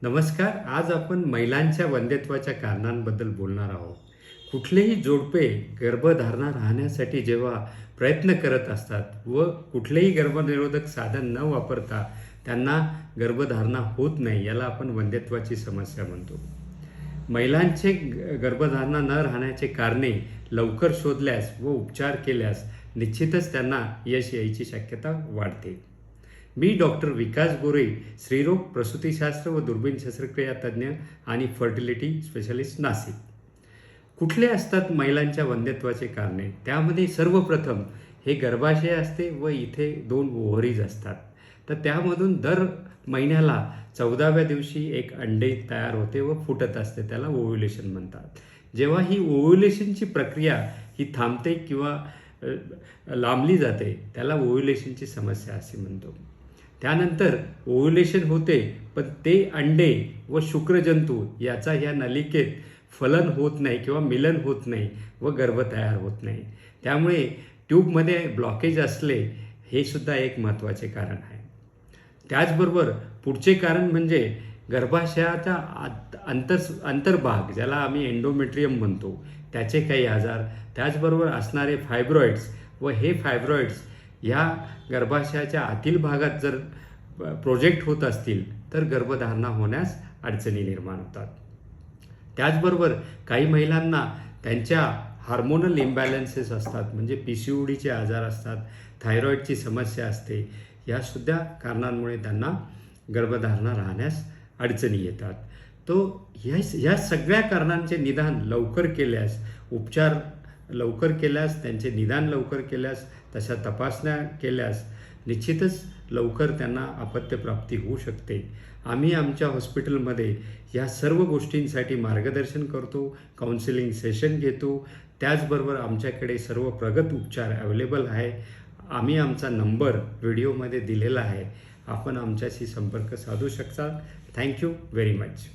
नमस्कार. आज आपण महिलांच्या वंध्यत्वाच्या कारणांबद्दल बोलणार आहोत. कुठलेही जोडपे गर्भधारणा राहण्यासाठी जेव्हा प्रयत्न करत असतात व कुठलेही गर्भनिरोधक साधन न वापरता त्यांना गर्भधारणा होत नाही, याला आपण वंध्यत्वाची समस्या म्हणतो. महिलांचे गर्भधारणा न राहण्याचे कारणे लवकर शोधल्यास व उपचार केल्यास निश्चितच त्यांना यश यायची शक्यता वाढते. मी डॉक्टर विकास गोरे, स्त्रीरोग, प्रसूतीशास्त्र व दुर्बीण शस्त्रक्रिया तज्ज्ञ आणि फर्टिलिटी स्पेशलिस्ट, नाशिक. कुठले असतात महिलांच्या वंध्यत्वाचे कारणे? त्यामध्ये सर्वप्रथम हे गर्भाशय असते व इथे 2 ओव्हरीज असतात. तर त्यामधून दर महिन्याला 14व्या दिवशी एक अंडे तयार होते व फुटत असते, त्याला ओव्ह्युलेशन म्हणतात. जेव्हा ही ओव्ह्युलेशनची प्रक्रिया ही थांबते किंवा लांबली जाते, त्याला ओव्ह्युलेशनची समस्या असे म्हणतो. त्यानंतर ओव्ह्युलेशन होते, पण ते अंडे व शुक्रजंतू याचा ह्या नलिकेत फलन होत नाही किंवा मिलन होत नाही व गर्भ तयार होत नाही. त्यामुळे ट्यूबमध्ये ब्लॉकेज असले हे सुद्धा एक महत्त्वाचे कारण आहे. त्याचबरोबर पुढचे कारण म्हणजे गर्भाशयाचा अंतर्भाग, ज्याला आम्ही एंडोमेट्रियम म्हणतो, त्याचे काही आजार, त्याचबरोबर असणारे फायब्रॉइड्स व हे फायब्रॉइड्स ह्या गर्भाशयाच्या आतील भागात जर प्रोजेक्ट होत असतील तर गर्भधारणा होण्यास अडचणी निर्माण होतात. त्याचबरोबर काही महिलांना त्यांच्या हार्मोनल इम्बॅलन्सेस असतात, म्हणजे PCODचे आजार असतात, थायरॉईडची समस्या असते. यासुद्धा कारणांमुळे त्यांना गर्भधारणा राहण्यास अडचणी येतात. ह्या सगळ्या कारणांचे निदान लवकर केल्यास, उपचार लवकर केल्यास, त्यांचे निदान लवकर केल्यास, तशा तपासण्या केल्यास निश्चितच लवकर त्यांना अपत्यप्राप्ती होऊ शकते. आम्ही आमच्या हॉस्पिटलमध्ये या सर्व गोष्टींसाठी मार्गदर्शन करतो, काउन्सिलिंग सेशन घेतो. त्याचबरोबर आमच्याकडे सर्व प्रगत उपचार अवेलेबल आहे. आम्ही आमचा नंबर व्हिडिओमध्ये दिलेला आहे, आपण आमच्याशी संपर्क साधू शकता. Thank you very much.